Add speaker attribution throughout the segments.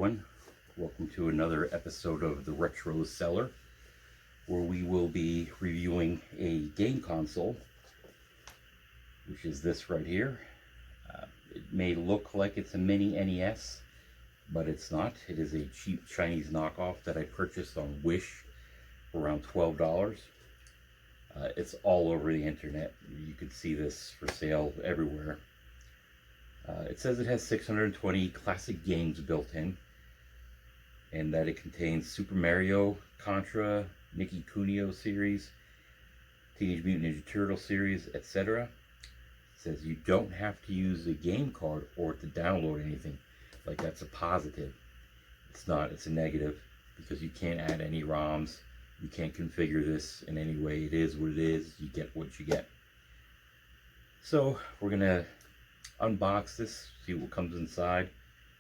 Speaker 1: everyone. Welcome to another episode of the Retro Cellar, where we will be reviewing a game console, which is this right here. It may look like it's a mini NES, but it's not. It is a cheap Chinese knockoff that I purchased on Wish for around $12. It's all over the internet. You can see this for sale everywhere. It says it has 620 classic games built in, and that it contains Super Mario, Contra, Mickey Cunio series, Teenage Mutant Ninja Turtle series, etc. It says you don't have to use a game card or to download anything. Like, that's a positive. It's not, it's a negative, because you can't add any ROMs. You can't configure this in any way. It is what it is. You get what you get. So we're gonna unbox this, see what comes inside,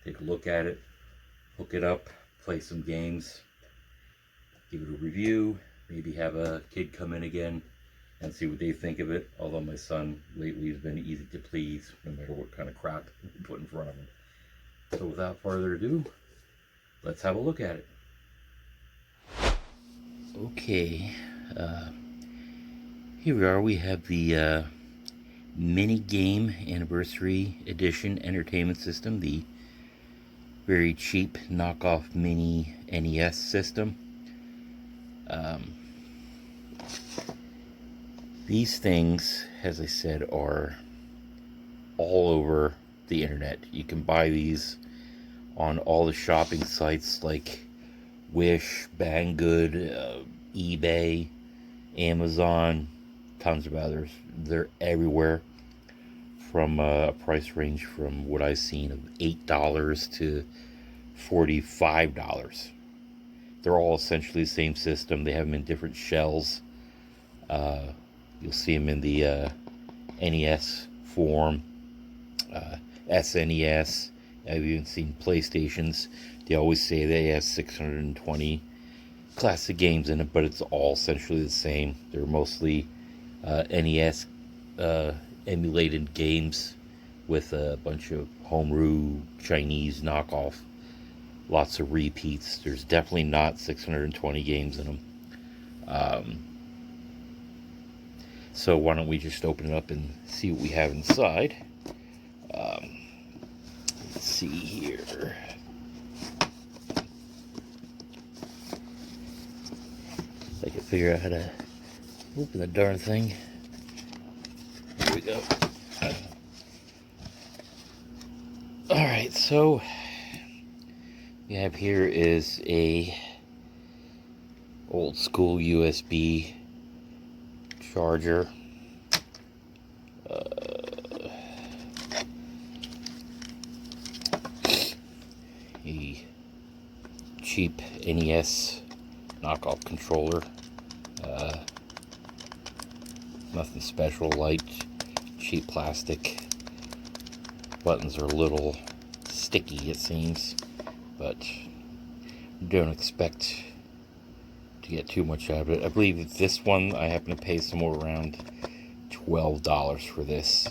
Speaker 1: take a look at it, hook it up, play some games, give it a review, maybe have a kid come in again and see what they think of it. Although my son lately has been easy to please, no matter what kind of crap we put in front of him. So without further ado, let's have a look at it. Okay, here we are. We have the Mini Game Anniversary Edition Entertainment System, the very cheap knockoff mini NES system. These things, as I said, are all over the internet. You can buy these on all the shopping sites like Wish, Banggood, eBay, Amazon, tons of others. They're everywhere, from a price range from what I've seen of $8 to $45. They're all essentially the same system. They have them in different shells. You'll see them in the NES form, SNES. I've even seen PlayStations. They always say they have 620 classic games in it, but it's all essentially the same. They're mostly NES emulated games with a bunch of homebrew Chinese knockoff. Lots of repeats. There's definitely not 620 games in them. So why don't we just open it up and see what we have inside. Let's see here. I can figure out how to open the darn thing. Here we go. Alright, so we have here is a old school USB charger. A cheap NES knockoff controller. Nothing special, light, cheap plastic. Buttons are a little sticky, it seems, but don't expect to get too much out of it. I believe this one I happen to pay somewhere around $12 for this.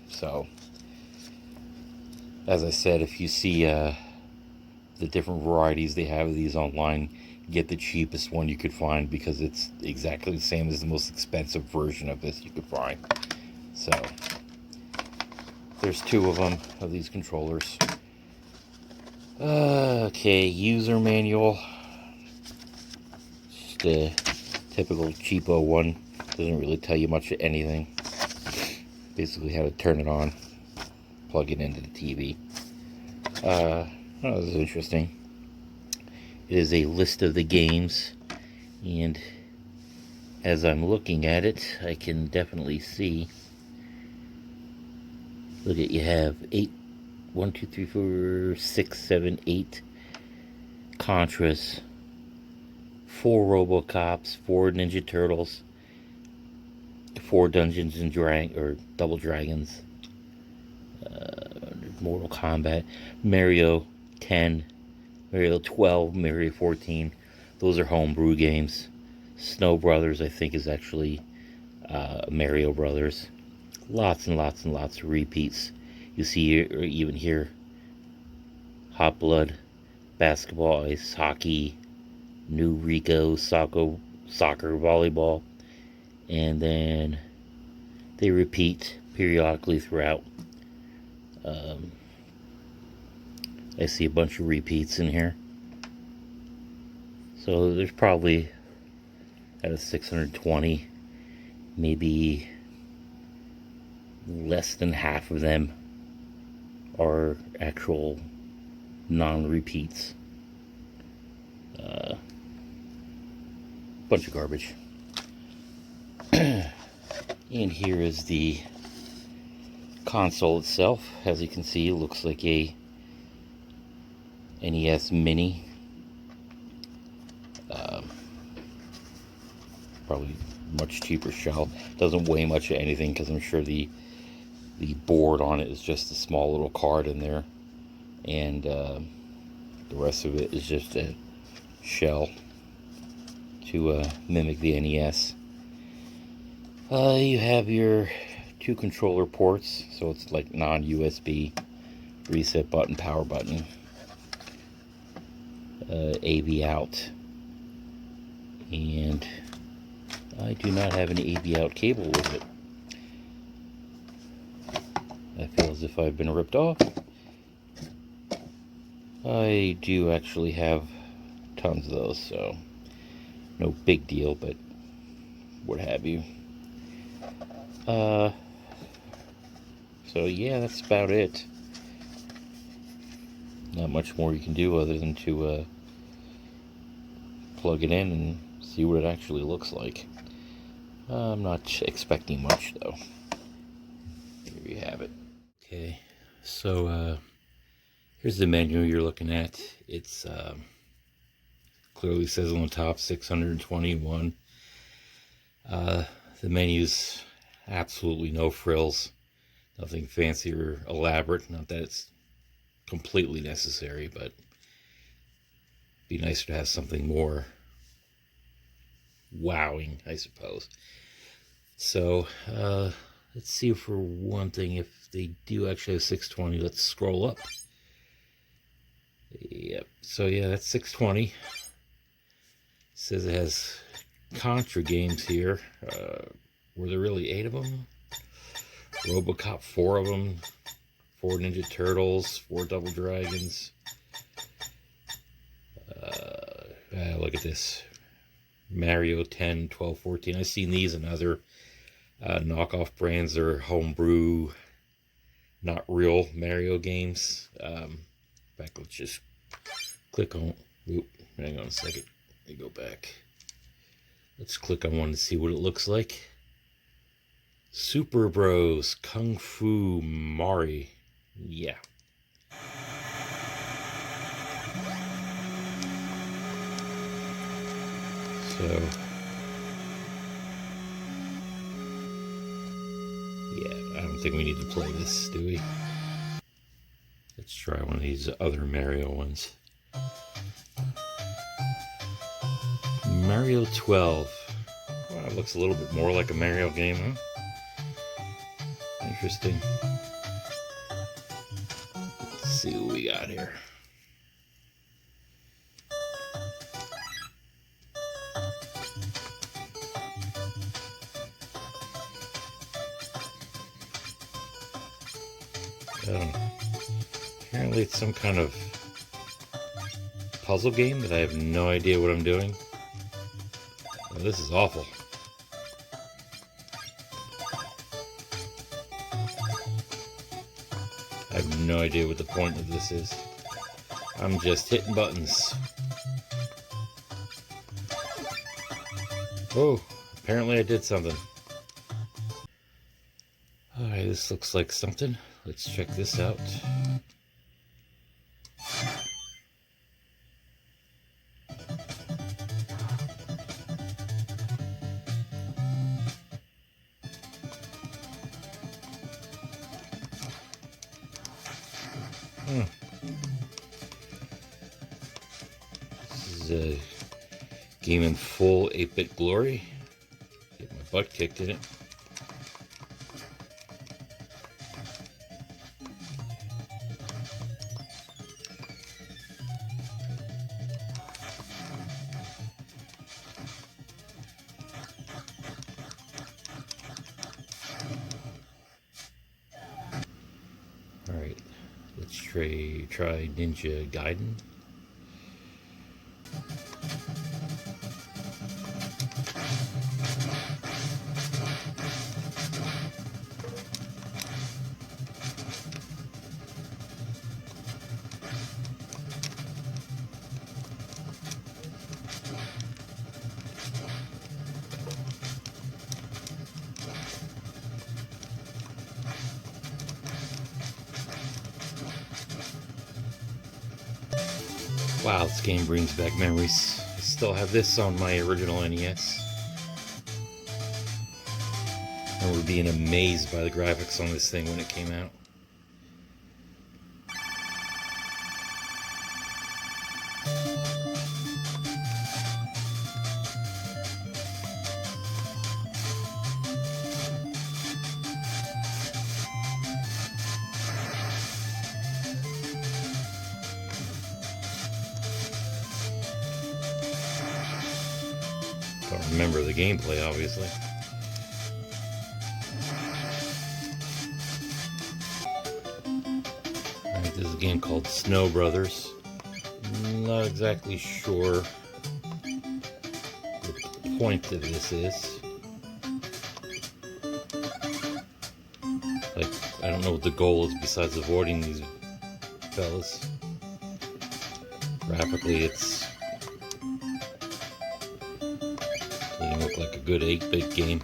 Speaker 1: So as I said, if you see the different varieties they have of these online, get the cheapest one you could find, because it's exactly the same as the most expensive version of this you could find. So there's two of them, of these controllers. Okay, user manual. Just a typical cheapo one. Doesn't really tell you much of anything. Basically how to turn it on, plug it into the TV. Oh, this is interesting. It is a list of the games, and as I'm looking at it, I can definitely see. Look at, you have 8, 1, 2, 3, 4, 6, 7, 8 Contras, 4 RoboCops, 4 Ninja Turtles, 4 Dungeons and Double Dragons, Mortal Kombat, Mario 10, Mario 12, Mario 14. Those are homebrew games. Snow Brothers, I think, is actually Mario Brothers. Lots and lots and lots of repeats. You see here, or even here, Hot Blood, basketball, ice hockey, New Rico, soccer, volleyball, and then they repeat periodically throughout. Um, I see a bunch of repeats in here. So there's probably out of 620, maybe less than half of them are actual non-repeats. Bunch of garbage. And here is the console itself. As you can see, it looks like a NES Mini. Probably much cheaper shell. Doesn't weigh much of anything because I'm sure the board on it is just a small little card in there, and the rest of it is just a shell to mimic the NES. You have your 2 controller ports, so it's like non-USB, reset button, power button, AV out, and I do not have an AV out cable with it. I feel as if I've been ripped off. I do actually have tons of those, so no big deal, but what have you. So yeah, that's about it. Not much more you can do other than to plug it in and see what it actually looks like. I'm not expecting much though. Here you have it. Okay, so here's the menu you're looking at. It's clearly says on the top 621. The menu's absolutely no frills, nothing fancy or elaborate. Not that it's completely necessary, but it'd be nicer to have something more wowing, I suppose. So let's see, for one thing, if they do actually have 620. Let's scroll up. Yep, so yeah, that's 620. It says it has Contra games here. Were there really 8 of them? RoboCop, 4 of them. 4 Ninja Turtles, 4 Double Dragons. Look at this. Mario 10, 12, 14. I've seen these in other knockoff brands. They're homebrew, not real Mario games. In fact, let's just click on... Oop, hang on a second. Let me go back. Let's click on one to see what it looks like. Super Bros Kung Fu Mari. Yeah. So, yeah, I don't think we need to play this, do we? Let's try one of these other Mario ones. Mario 12. Well, it looks a little bit more like a Mario game, huh? Interesting. Let's see what we got here. Apparently it's some kind of puzzle game that I have no idea what I'm doing. Oh, this is awful. I have no idea what the point of this is. I'm just hitting buttons. Oh, apparently I did something. Alright, this looks like something. Let's check this out. This is a game in full 8-bit glory. Get my butt kicked in it. Let's try Ninja Gaiden. Wow, this game brings back memories. I still have this on my original NES. I remember being amazed by the graphics on this thing when it came out. Don't remember the gameplay, obviously. Alright, this is a game called Snow Brothers. Not exactly sure the point of this is. Like, I don't know what the goal is besides avoiding these fellas. Graphically, it's doesn't look like a good 8-bit game.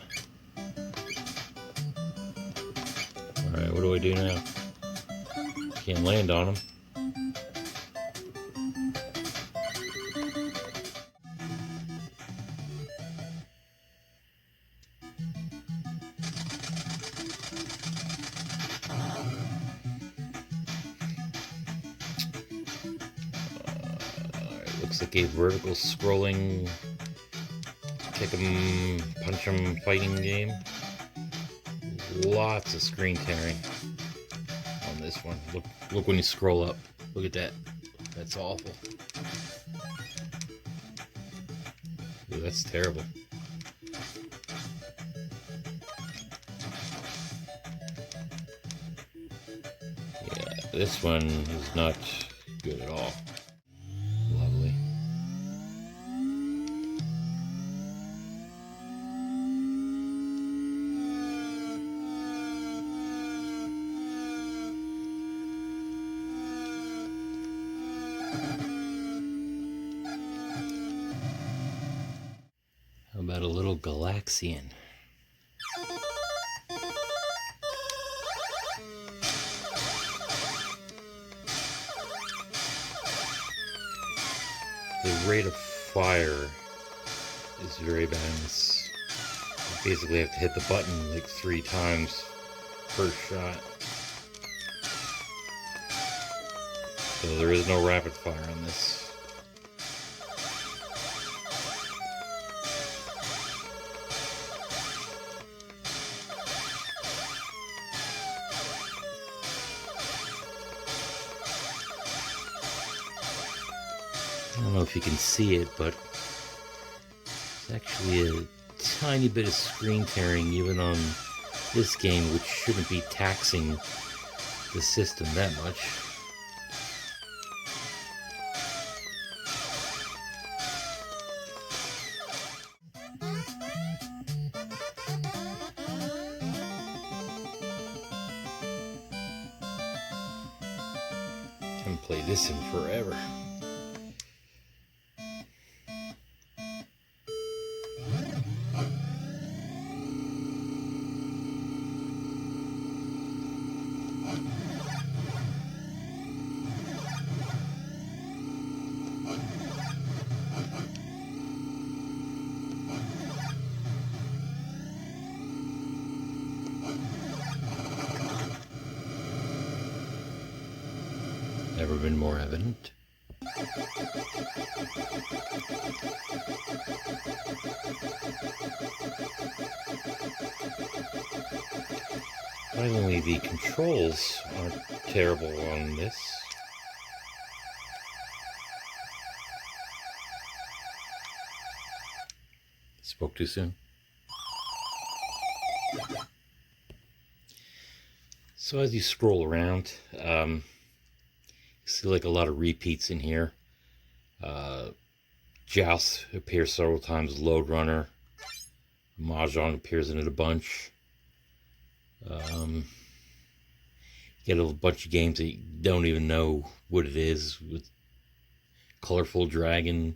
Speaker 1: Alright, what do I do now? Can't land on them. Looks like a vertical scrolling kick 'em, punch 'em fighting game. Lots of screen tearing on this one. Look when you scroll up. Look at that. That's awful. Ooh, that's terrible. Yeah, this one is not good at all. Lovely. How about a little Galaxian? The rate of fire is very bad in this. You basically have to hit the button like 3 times per shot. So there is no rapid fire on this. I don't know if you can see it, but it's actually a tiny bit of screen tearing even on this game, which shouldn't be taxing the system that much. Can play this in forever. Never been more evident. Finally, the controls aren't terrible on this. Spoke too soon. So as you scroll around,
Speaker 2: See like a lot of repeats in here. Joust appears several times. Load Runner. Mahjong appears in it a bunch. Get a bunch of games that you don't even know what it is. With Colorful Dragon,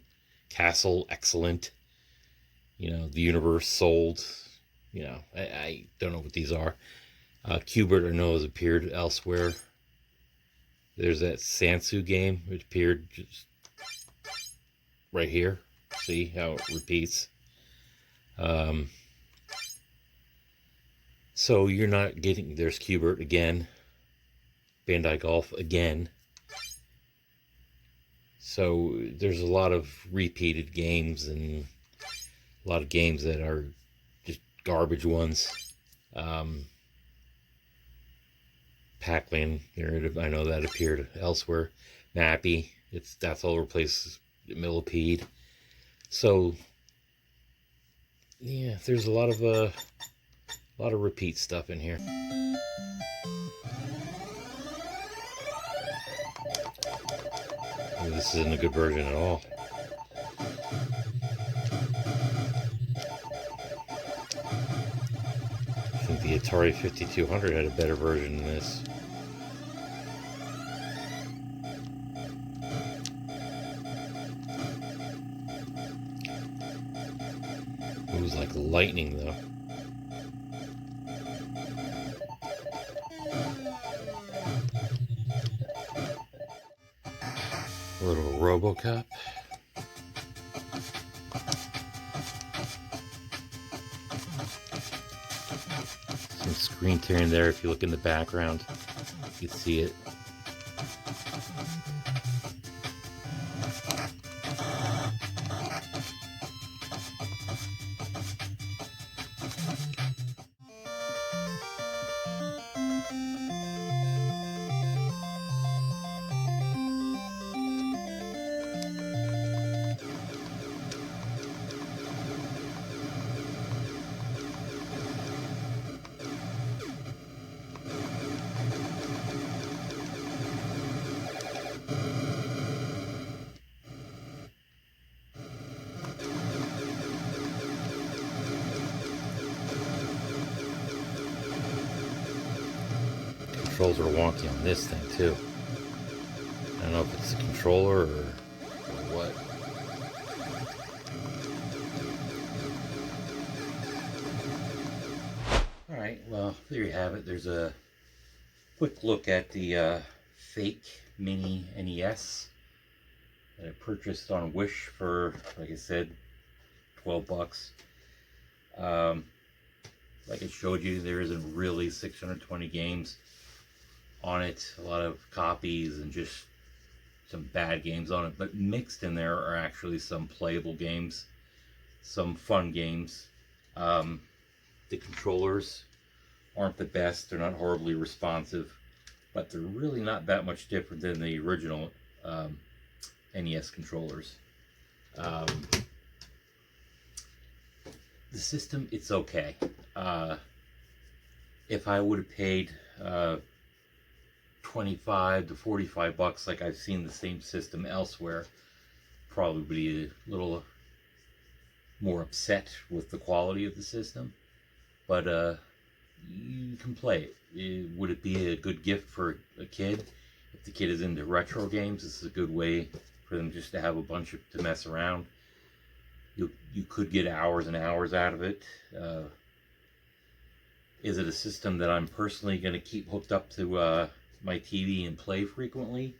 Speaker 2: Castle, excellent. The Universe Sold. I don't know what these are. Qbert, I know, has appeared elsewhere. There's that Sansu game. It appeared just right here. See how it repeats. So you're not getting... There's Qbert again. Bandai Golf again. So there's a lot of repeated games and a lot of games that are just garbage ones. Pac-Man, I know that appeared elsewhere. Mappy, that's all over the place. Millipede. So yeah, there's a lot of repeat stuff in here. This isn't a good version at all. I think the Atari 5200 had a better version than this. It was like lightning, though. A little RoboCop. Some screen tearing there. If you look in the background, you can see it. Controls are wonky on this thing too. I don't know if it's the controller or what. Alright, well, there you have it. There's a quick look at the fake mini NES that I purchased on Wish for, like I said, 12 bucks. Like I showed you, there isn't really 620 games on it. A lot of copies and just some bad games on it, but mixed in there are actually some playable games, some fun games. The controllers aren't the best. They're not horribly responsive, but they're really not that much different than the original NES controllers. The system, it's okay. If I would have paid 25 to 45 bucks like I've seen the same system elsewhere, probably be a little more upset with the quality of the system. But you can play it. Would it be a good gift for a kid? If the kid is into retro games, this is a good way for them just to have a bunch to mess around. You could get hours and hours out of it. Is it a system that I'm personally going to keep hooked up to my TV and play frequently?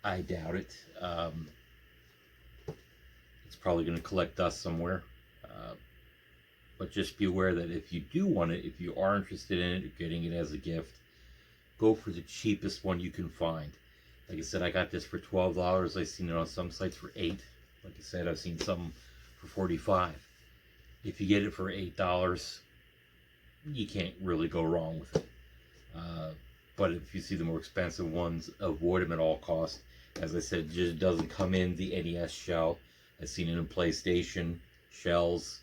Speaker 2: I doubt it. It's probably going to collect dust somewhere. But just be aware that if you do want it, if you are interested in it, or getting it as a gift, go for the cheapest one you can find. Like I said, I got this for $12. I've seen it on some sites for $8. Like I said, I've seen some for $45. If you get it for $8, you can't really go wrong with it. But if you see the more expensive ones, avoid them at all costs. As I said, it just doesn't come in the NES shell. I've seen it in PlayStation shells,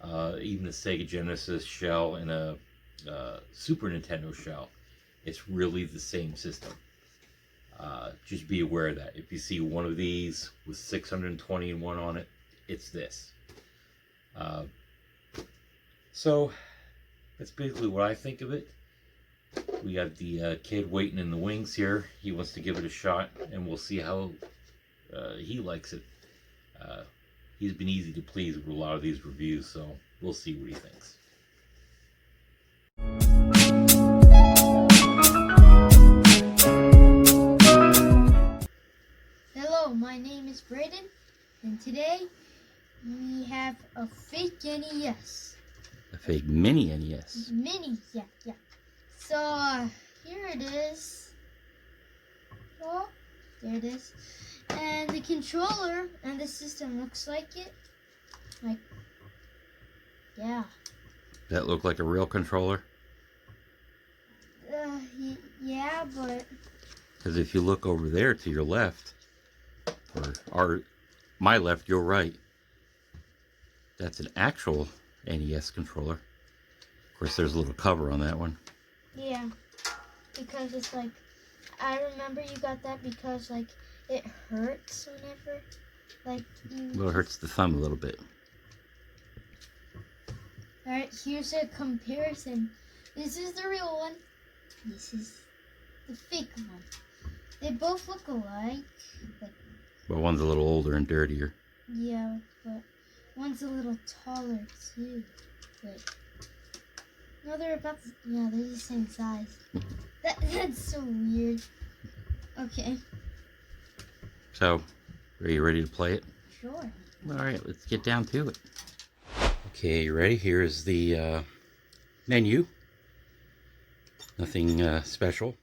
Speaker 2: even a Sega Genesis shell and a Super Nintendo shell. It's really the same system. Just be aware of that. If you see one of these with 621 on it, it's this. So that's basically what I think of it. We got the kid waiting in the wings here. He wants to give it a shot, and we'll see how he likes it. He's been easy to please with a lot of these reviews, so we'll see what he thinks.
Speaker 3: Hello, my name is Braden, and today we have a fake NES.
Speaker 1: A fake mini NES.
Speaker 3: Mini, yeah. So, here it is. Oh, there it is. And the controller and the system looks like it. Like, yeah.
Speaker 1: That look like a real controller?
Speaker 3: Yeah, but...
Speaker 1: Because if you look over there to your left, or my left, your right, that's an actual NES controller. Of course, there's a little cover on that one.
Speaker 3: Yeah, because it's like, I remember you got that because, like, it hurts whenever, like, you...
Speaker 1: Well, it hurts the thumb a little bit.
Speaker 3: Alright, here's a comparison. This is the real one. This is the fake one. They both look alike. Like,
Speaker 1: But one's a little older and dirtier.
Speaker 3: yeah, but one's a little taller, too. But... no, they're about the, yeah, they're the same size. That's so weird. Okay.
Speaker 1: So, are you ready to play it?
Speaker 3: Sure.
Speaker 1: Alright, let's get down to it. Okay, you ready? Here's the menu. Nothing special.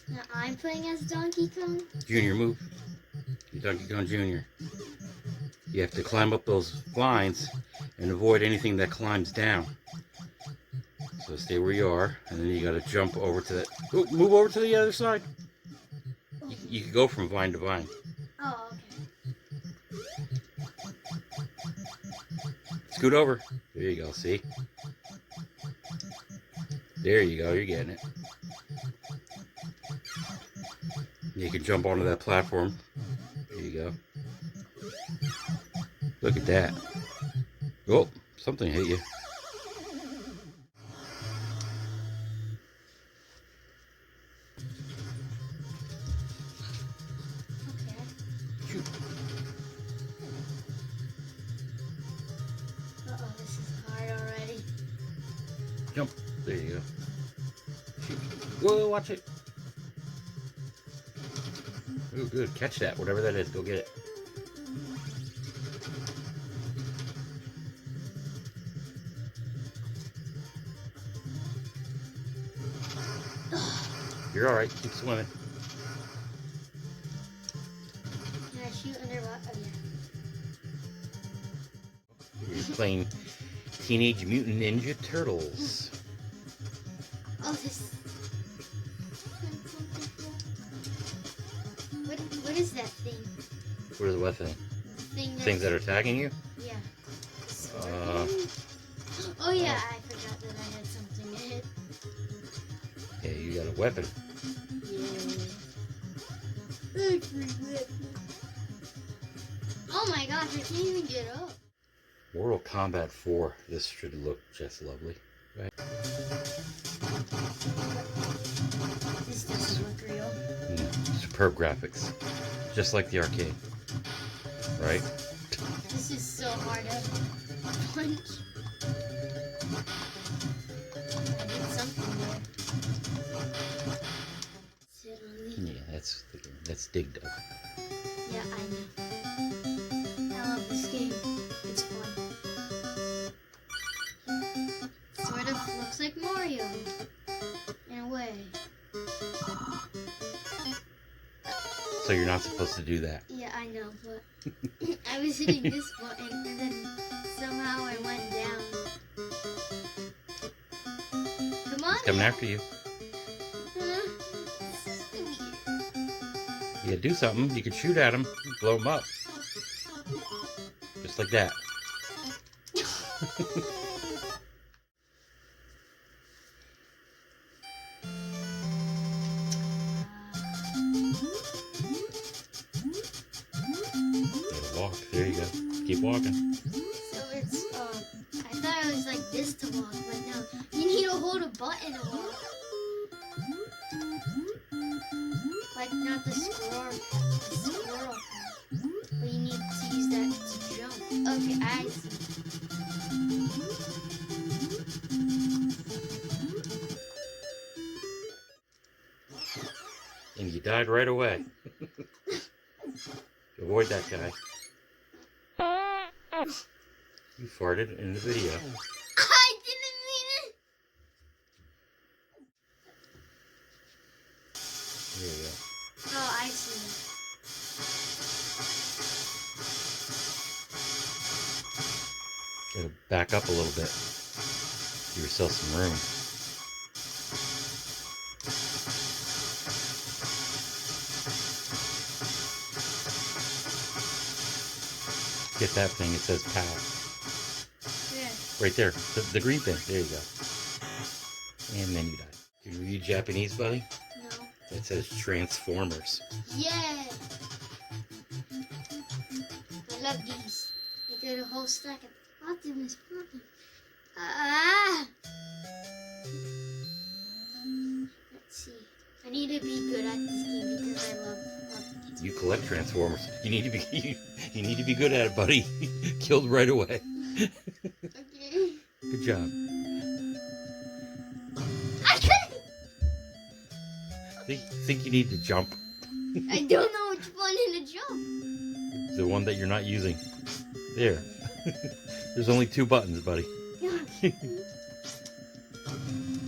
Speaker 3: Now I'm playing as Donkey Kong.
Speaker 1: Junior, move. You're Donkey Kong Junior. You have to climb up those lines and avoid anything that climbs down. So stay where you are, and then you gotta jump over to that. Oh, move over to the other side. You can go from vine to vine.
Speaker 3: Oh, okay.
Speaker 1: Scoot over. There you go, see? There you go, you're getting it. You can jump onto that platform. There you go. Look at that. Oh, something hit you.
Speaker 3: Okay.
Speaker 1: Shoot.
Speaker 3: Uh-oh, this is hard already.
Speaker 1: Jump. There you go. Shoot. Whoa, watch it. Oh, good. Catch that. Whatever that is, go get it. You're alright. Keep swimming.
Speaker 3: Can I shoot underwater? Oh, yeah.
Speaker 1: You're playing Teenage Mutant Ninja Turtles.
Speaker 3: Oh, this... What is that thing?
Speaker 1: What is what thing?
Speaker 3: Thing
Speaker 1: Things that are attacking you?
Speaker 3: Yeah.
Speaker 1: Uh,
Speaker 3: Oh, yeah, I forgot that I had something in it.
Speaker 1: Yeah, you got a weapon.
Speaker 3: Yeah. Oh my gosh, I can't even get up.
Speaker 1: Mortal Kombat 4. This should look just lovely. Right?
Speaker 3: This doesn't look real.
Speaker 1: Superb graphics. Just like the arcade. Right?
Speaker 3: This is so hard to punch. I did something there. Sit on the...
Speaker 1: Yeah, that's dig dug.
Speaker 3: Yeah, I know. I love this game. It's fun. Sort of looks like Mario. In a way.
Speaker 1: So you're not supposed to do that.
Speaker 3: Yeah, I know, but I was hitting this button and then somehow I went down. Come on.
Speaker 1: He's coming after you. Yeah, do something. You can shoot at him, blow him up. Just like that.
Speaker 2: There you go. Keep walking.
Speaker 3: So it's I thought it was like this to walk, but no, you need to hold a button to walk. Like not the squirrel path, but you need to use that to jump. Okay, I see.
Speaker 2: And you died right away. Avoid that guy. You farted in the video.
Speaker 3: I didn't mean it.
Speaker 2: There you go.
Speaker 3: Oh, I see.
Speaker 2: Gotta back up a little bit. Give yourself some room. Get that thing, it says PAL.
Speaker 3: Yeah.
Speaker 2: Right there, the green thing. There you go. And then you die. Can you read Japanese, buddy?
Speaker 3: No.
Speaker 2: It says Transformers.
Speaker 3: Yeah. I love these. I got a whole stack of Optimus Prime. Ah. Let's see. I need to be good at this game because I love these.
Speaker 2: You collect Transformers. You need to be you need to be good at it, buddy. Killed right away.
Speaker 3: Okay.
Speaker 2: Good job.
Speaker 3: I couldn't.
Speaker 2: Think you need to jump.
Speaker 3: I don't know which button to jump.
Speaker 2: The one that you're not using. There. There's only 2 buttons, buddy.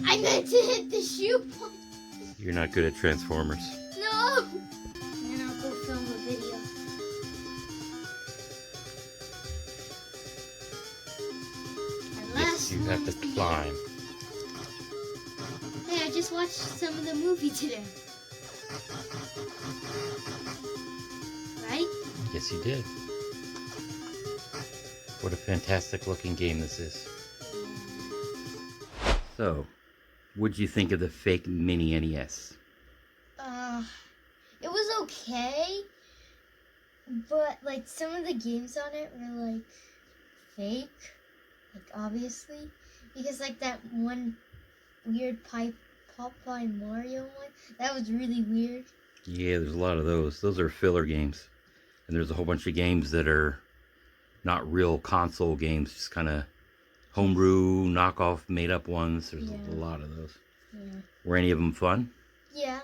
Speaker 3: I meant to hit the shoot button.
Speaker 2: You're not good at Transformers.
Speaker 3: No. Then I'll go film a video.
Speaker 2: Yes, you have to climb.
Speaker 3: Hey, I just watched some of the movie today. Right?
Speaker 2: Yes, you did. What a fantastic looking game this is. So, what'd you think of the fake mini NES?
Speaker 3: It was okay, but like some of the games on it were like fake, like obviously, because like that one weird Popeye Mario one, that was really weird.
Speaker 2: Yeah, there's a lot of those. Those are filler games. And there's a whole bunch of games that are not real console games, just kind of homebrew, knockoff, made-up ones. There's a lot of those.
Speaker 3: Yeah.
Speaker 2: Were any of them fun?
Speaker 3: Yeah.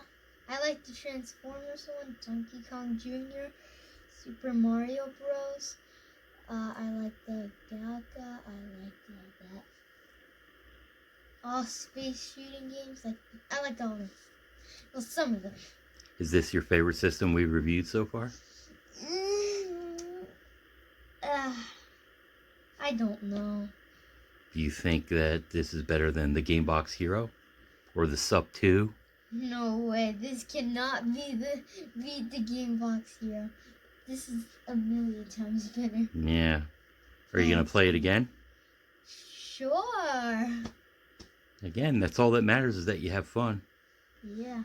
Speaker 3: I like the Transformers one, Donkey Kong Jr., Super Mario Bros. I like the Gaga. I like that. All space shooting games. I like all of them. Well, some of them.
Speaker 2: Is this your favorite system we've reviewed so far?
Speaker 3: I don't know.
Speaker 2: Do you think that this is better than the Game Box Hero? Or the Sub 2?
Speaker 3: No way. This cannot be the Game Box Hero. This is a million times better.
Speaker 2: Yeah. Are you going to play it again?
Speaker 3: Sure.
Speaker 2: Again, that's all that matters, is that you have fun.
Speaker 3: Yeah.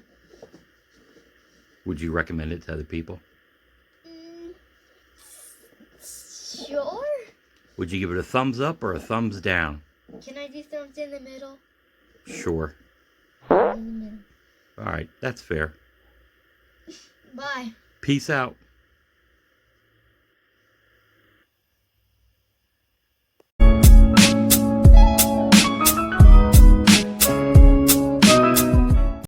Speaker 2: Would you recommend it to other people?
Speaker 3: Sure.
Speaker 2: Would you give it a thumbs up or a thumbs down?
Speaker 3: Can I do thumbs in the middle?
Speaker 2: Sure.
Speaker 3: In the middle.
Speaker 2: All right, that's fair.
Speaker 3: Bye.
Speaker 2: Peace out.